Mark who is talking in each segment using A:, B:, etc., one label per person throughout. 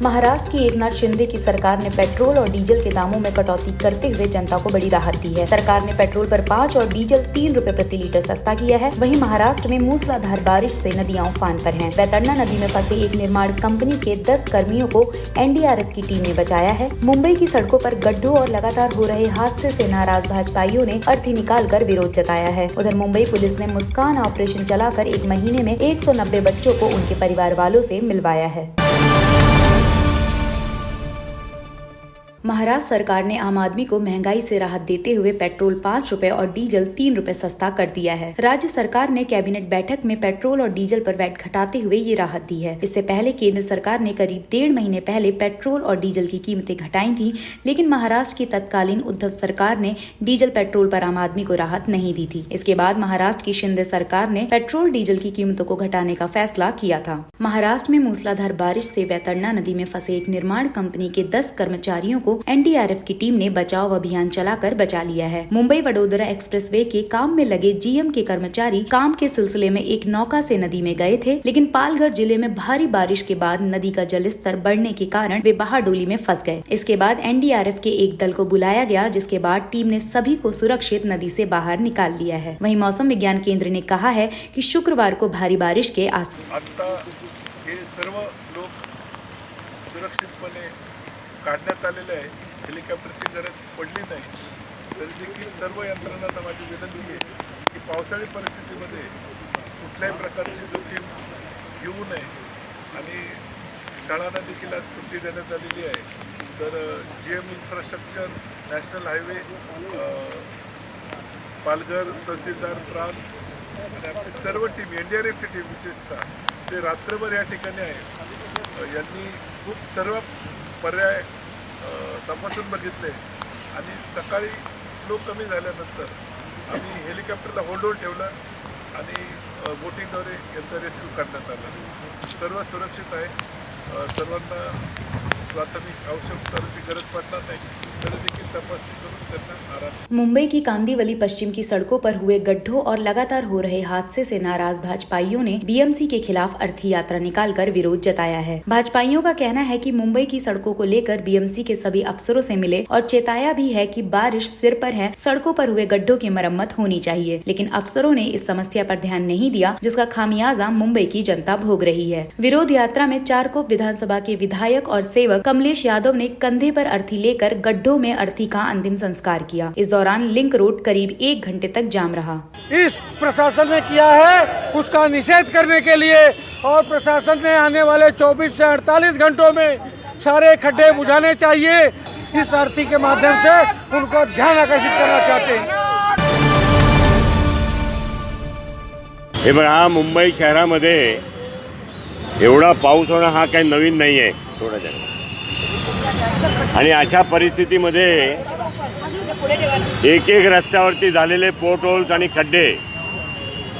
A: महाराष्ट्र की एकनाथ शिंदे की सरकार ने पेट्रोल और डीजल के दामों में कटौती करते हुए जनता को बड़ी राहत दी है। सरकार ने पेट्रोल पर 5 और डीजल 3 रुपए प्रति लीटर सस्ता किया है। वहीं महाराष्ट्र में मूसलाधार बारिश से नदियां उफान पर हैं। वैतरणा नदी में फंसे एक निर्माण कंपनी के 10 कर्मियों को एनडीआरएफ की टीम ने बचाया है। मुंबई की सड़कों पर गड्ढों और लगातार हो रहे हादसे से नाराज भाजपाइयों ने अर्थी निकालकर विरोध जताया है। उधर मुंबई पुलिस ने मुस्कान ऑपरेशन चलाकर 1 महीने में 190 बच्चों को उनके परिवार वालों से मिलवाया है। महाराष्ट्र सरकार ने आम आदमी को महंगाई से राहत देते हुए पेट्रोल 5 रुपए और डीजल 3 रुपए सस्ता कर दिया है। राज्य सरकार ने कैबिनेट बैठक में पेट्रोल और डीजल पर वैट घटाते हुए ये राहत दी है। इससे पहले केंद्र सरकार ने करीब 1.5 महीने पहले पेट्रोल और डीजल की कीमतें घटाई थी, लेकिन महाराष्ट्र की तत्कालीन उद्धव सरकार ने डीजल पेट्रोल पर आम आदमी को राहत नहीं दी थी। इसके बाद महाराष्ट्र की शिंदे सरकार ने पेट्रोल डीजल की कीमतों को घटाने का फैसला किया था। महाराष्ट्र में मूसलाधार बारिश से वैतरणा नदी में फंसे एक निर्माण कंपनी के 10 कर्मचारियों को एनडीआरएफ की टीम ने बचाव अभियान चलाकर बचा लिया है। मुंबई वडोदरा एक्सप्रेसवे के काम में लगे जीएम के कर्मचारी काम के सिलसिले में एक नौका से नदी में गए थे, लेकिन पालघर जिले में भारी बारिश के बाद नदी का जलस्तर बढ़ने के कारण वे बहाडोली में फंस गए। इसके बाद एनडीआरएफ के एक दल को बुलाया गया, जिसके बाद टीम ने सभी को सुरक्षित नदी से बाहर निकाल लिया है। वहीं मौसम विज्ञान केंद्र ने कहा है कि शुक्रवार को भारी बारिश के
B: काढण्यात आलेले आहे। हेलिकॉप्टरची गरज पडली नाही, तरी देखील सर्व यंत्रणांना माझी विनंती आहे की पावसाळी परिस्थितीमध्ये कुठल्याही प्रकारची जोखीम घेऊ नये आणि शाळांना देखील आज सुट्टी देण्यात आलेली आहे। तर GM infrastructure, national highway, Palghar tehsildar प्रांत आणि आपली सर्व टीम, एनडीआरएफची टीम विशेषतः ते रात्रभर या ठिकाणी आहे। यांनी खूप सर्व पर्याय तपासून बघितले आणि सकाळी फ्लो कमी झाल्यानंतर आम्ही हेलिकॉप्टरला होल्डवर ठेवलं आणि बोटिंगद्वारे यांचा रेस्क्यू करण्यात आला। सर्व सुरक्षित आहे। सर्वांना प्राथमिक आवश्यक उपचारांची गरज पडणार नाही, तरी देखील तपासणी करून त्यांना आराम।
A: मुंबई की कांदिवली पश्चिम की सड़कों पर हुए गड्ढों और लगातार हो रहे हादसे से नाराज भाजपाइयों ने बीएमसी के खिलाफ अर्थी यात्रा निकालकर विरोध जताया है। भाजपाइयों का कहना है कि मुंबई की सड़कों को लेकर बीएमसी के सभी अफसरों से मिले और चेताया भी है कि बारिश सिर पर है, सड़कों पर हुए गड्ढों की मरम्मत होनी चाहिए, लेकिन अफसरों ने इस समस्या पर ध्यान नहीं दिया, जिसका खामियाजा मुंबई की जनता भोग रही है। विरोध यात्रा में चारकोप विधानसभा के विधायक और सेवक कमलेश यादव ने कंधे पर अर्थी लेकर गड्ढों में अर्थी का अंतिम संस्कार किया। इस दौरान लिंक रोड करीब 1 घंटे तक जाम रहा।
C: इस प्रशासन ने किया है उसका निषेध करने के लिए और प्रशासन ने आने वाले 24 से 48 घंटों में सारे खड्डे बुझाने चाहिए। इस अर्थी के माध्यम से उनको ध्यान आकर्षित करना चाहते हैं।
D: हे बघा, मुंबई शहरामध्ये एवढा पाऊस होणं हा काही नवीन नाही आहे थोडा जण, आणि अशा परिस्थितीमध्ये एक रस्त्यावरती झालेले पोटहोल्स आणि खड्डे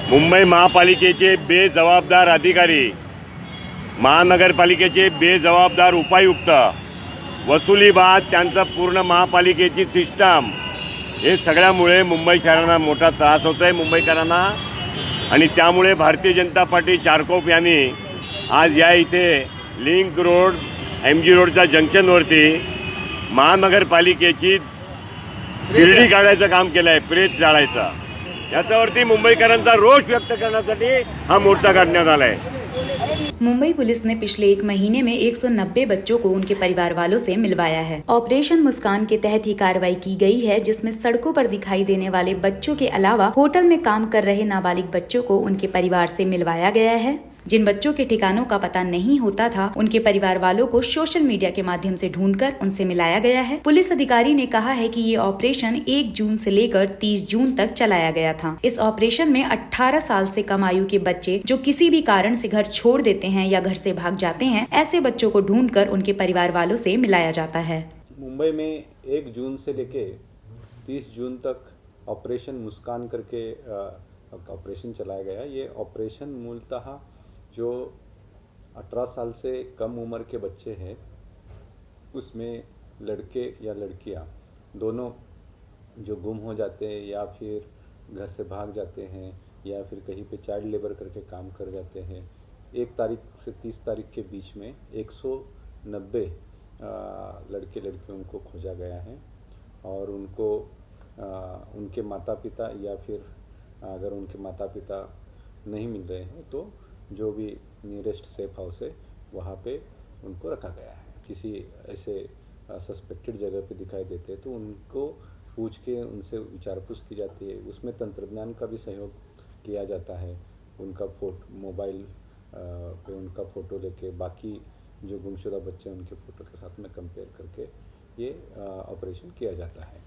D: मुंबई महापालिकेचे बेजबाबदार अधिकारी, महानगरपालिकेचे बेजबाबदार उपायुक्त, वसुलीबाद त्यांचं पूर्ण महापालिकेची सिस्टम, हे सगळ्यामुळे मुंबई शहराला मोठा त्रास होतो आहे मुंबईकरांना। आणि त्यामुळे भारतीय जनता पार्टी चारकोप यांनी आज या इथे लिंक रोड एमजी रोडच्या जंक्शनवरती महानगरपालिकेची तिरडी काढायचं काम केलं आहे, प्रेत जाळायचा। याच्यावरती मुंबईकरांचा रोष व्यक्त करण्यासाठी हा मोर्चा काढण्यात आला है।
A: मुंबई पुलिस ने पिछले 1 महीने में 190 बच्चों को उनके परिवार वालों से मिलवाया है। ऑपरेशन मुस्कान के तहत ही कार्रवाई की गई है, जिसमें सड़कों पर दिखाई देने वाले बच्चों के अलावा होटल में काम कर रहे नाबालिग बच्चों को उनके परिवार से मिलवाया गया है। जिन बच्चों के ठिकानों का पता नहीं होता था, उनके परिवार वालों को सोशल मीडिया के माध्यम से ढूंढकर उनसे मिलाया गया है। पुलिस अधिकारी ने कहा है कि ये ऑपरेशन 1 जून से लेकर 30 जून तक चलाया गया था। इस ऑपरेशन में 18 साल से कम आयु के बच्चे जो किसी भी कारण से घर छोड़ देते हैं या घर से भाग जाते हैं, ऐसे बच्चों को ढूंढकर उनके परिवार वालों से मिलाया जाता है।
E: मुंबई में 1 जून से लेके 30 जून तक ऑपरेशन मुस्कान करके ऑपरेशन चलाया गया। ये ऑपरेशन मूलतः जो 18 साल से कम उम्र के बच्चे हैं, उसमें लड़के या लड़कियां दोनों जो गुम हो जाते हैं या फिर घर से भाग जाते हैं या फिर कहीं पे चाइल्ड लेबर करके काम कर जाते हैं, 1 तारीख से 30 तारीख के बीच में 90 लड़के लड़कियों को खोजा गया है और उनको उनके माता पिता या फिर अगर उनके माता पिता नहीं मिल रहे हैं तो जो भी नियरेस्ट सेफ हाउस है वहाँ पे उनको रखा गया है। किसी ऐसे सस्पेक्टेड जगह पे दिखाई देते हैं तो उनको पूछ के उनसे विचार पूछ की जाती है। उसमें तंत्रज्ञान का भी सहयोग लिया जाता है। उनका मोबाइल पे उनका फ़ोटो लेके बाकी जो गुमशुदा बच्चे हैं उनके फ़ोटो के साथ में कंपेयर करके ये ऑपरेशन किया जाता है।